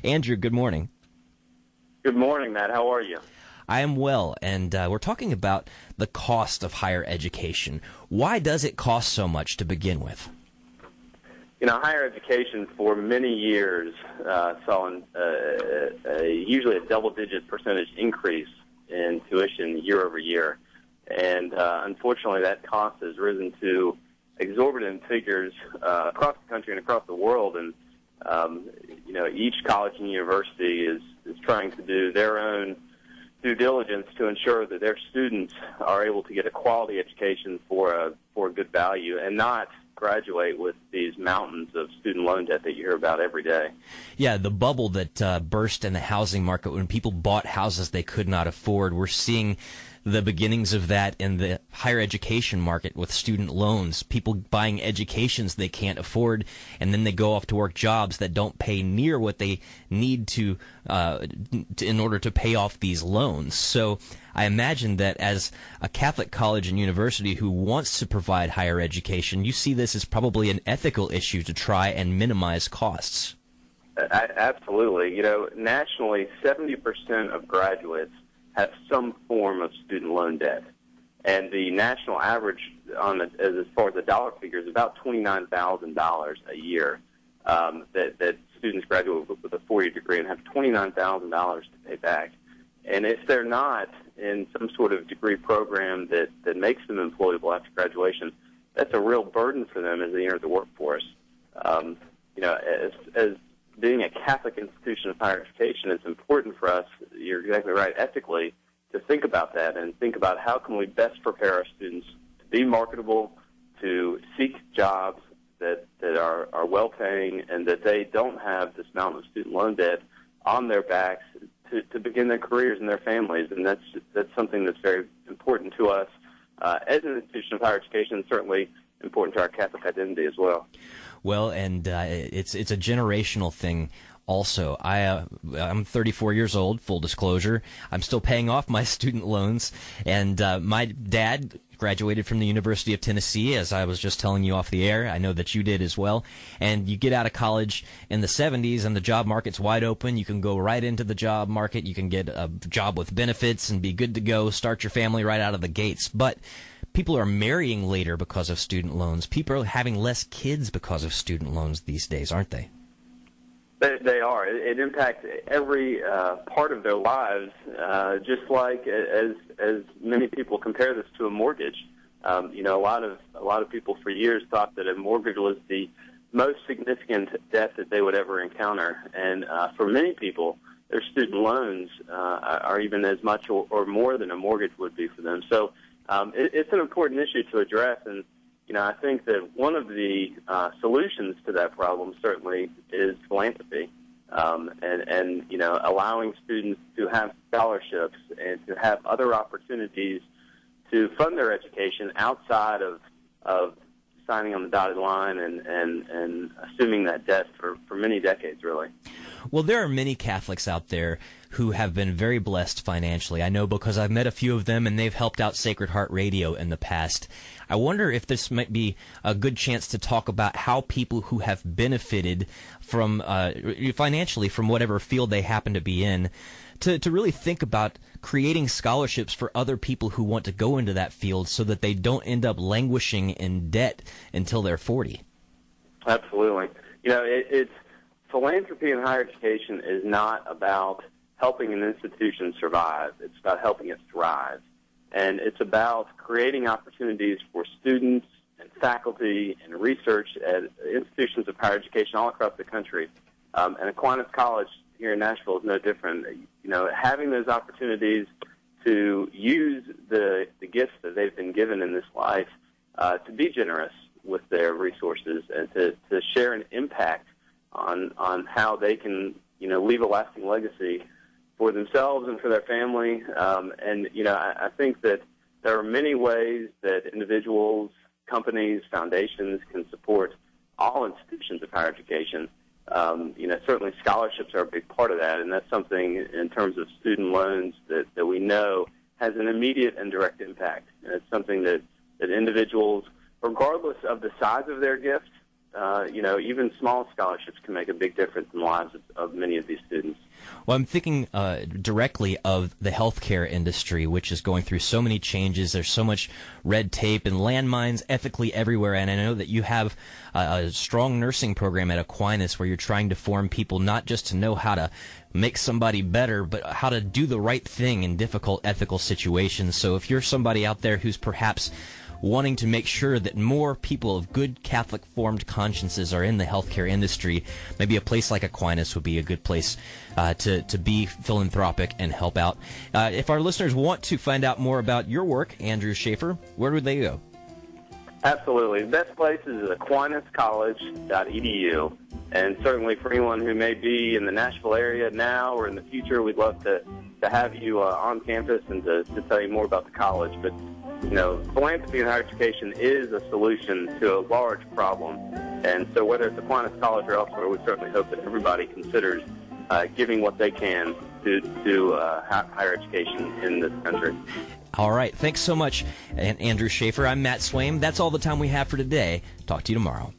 Andrew, good morning. Good morning, Matt. How are you? I am well, and we're talking about the cost of higher education. Why does it cost so much to begin with? You know, higher education for many years saw usually a double-digit percentage increase in tuition year over year. And unfortunately, that cost has risen to exorbitant figures across the country and across the world. And, you know, each college and university is trying to do their own due diligence to ensure that their students are able to get a quality education for a good value and not graduate with these mountains of student loan debt that you hear about every day. Yeah, the bubble that burst in the housing market when people bought houses they could not afford. We're seeing the beginnings of that in the higher education market with student loans, people buying educations they can't afford, and then they go off to work jobs that don't pay near what they need to in order to pay off these loans. So I imagine that as a Catholic college and university who wants to provide higher education, you see this as probably an ethical issue to try and minimize costs. Absolutely. You know, nationally, 70% of graduates have some form of student loan debt. And the national average as far as the dollar figure is about $29,000 a year that students graduate with a four-year degree and have $29,000 to pay back. And if they're not in some sort of degree program that makes them employable after graduation, that's a real burden for them as they enter the workforce. You know, as being a Catholic institution of higher education, it's important for us, you're exactly right, ethically, to think about that and think about how can we best prepare our students to be marketable, to seek jobs that are well-paying, and that they don't have this mountain of student loan debt on their backs to begin their careers and their families. And that's something that's very important to us as an institution of higher education, and certainly important to our Catholic identity as well. Well, and it's a generational thing also. I'm 34 years old, full disclosure. I'm still paying off my student loans, and my dad graduated from the University of Tennessee, as I was just telling you off the air. I know that you did as well. And you get out of college in the 70s, and the job market's wide open. You can go right into the job market. You can get a job with benefits and be good to go, start your family right out of the gates. But people are marrying later because of student loans. People are having less kids because of student loans these days, aren't they? They are. It impacts every part of their lives, just like as many people compare this to a mortgage. You know, a lot of people for years thought that a mortgage was the most significant debt that they would ever encounter, and for many people, their student loans are even as much or more than a mortgage would be for them. So it's an important issue to address, and you know, I think that one of the solutions to that problem certainly is philanthropy, and you know, allowing students to have scholarships and to have other opportunities to fund their education outside of signing on the dotted line and assuming that debt for many decades, really. Well, there are many Catholics out there who have been very blessed financially. I know because I've met a few of them, and they've helped out Sacred Heart Radio in the past. I wonder if this might be a good chance to talk about how people who have benefited from financially from whatever field they happen to be in, to really think about creating scholarships for other people who want to go into that field so that they don't end up languishing in debt until they're 40. Absolutely. You know, it's philanthropy in higher education is not about helping an institution survive. It's about helping it thrive. And it's about creating opportunities for students and faculty and research at institutions of higher education all across the country. And Aquinas College here in Nashville is no different. You know, having those opportunities to use the gifts that they've been given in this life to be generous with their resources and to share an impact on how they can, you know, leave a lasting legacy for themselves and for their family. And, you know, I think that there are many ways that individuals, companies, foundations can support all institutions of higher education. You know, certainly scholarships are a big part of that, and that's something in terms of student loans that we know has an immediate and direct impact. And it's something that individuals, regardless of the size of their gift, even small scholarships can make a big difference in the lives of many of these students. Well, I'm thinking directly of the healthcare industry, which is going through so many changes. There's so much red tape and landmines ethically everywhere. And I know that you have a strong nursing program at Aquinas where you're trying to form people not just to know how to make somebody better, but how to do the right thing in difficult ethical situations. So if you're somebody out there who's perhaps wanting to make sure that more people of good Catholic-formed consciences are in the healthcare industry, maybe a place like Aquinas would be a good place to be philanthropic and help out. If our listeners want to find out more about your work, Andrew Shafer, where would they go? Absolutely. The best place is aquinascollege.edu. And certainly for anyone who may be in the Nashville area now or in the future, we'd love to have you on campus and to tell you more about the college. But philanthropy in higher education is a solution to a large problem. And so whether it's Aquinas College or elsewhere, we certainly hope that everybody considers giving what they can to higher education in this country. All right. Thanks so much, Andrew Shafer. I'm Matt Swaim. That's all the time we have for today. Talk to you tomorrow.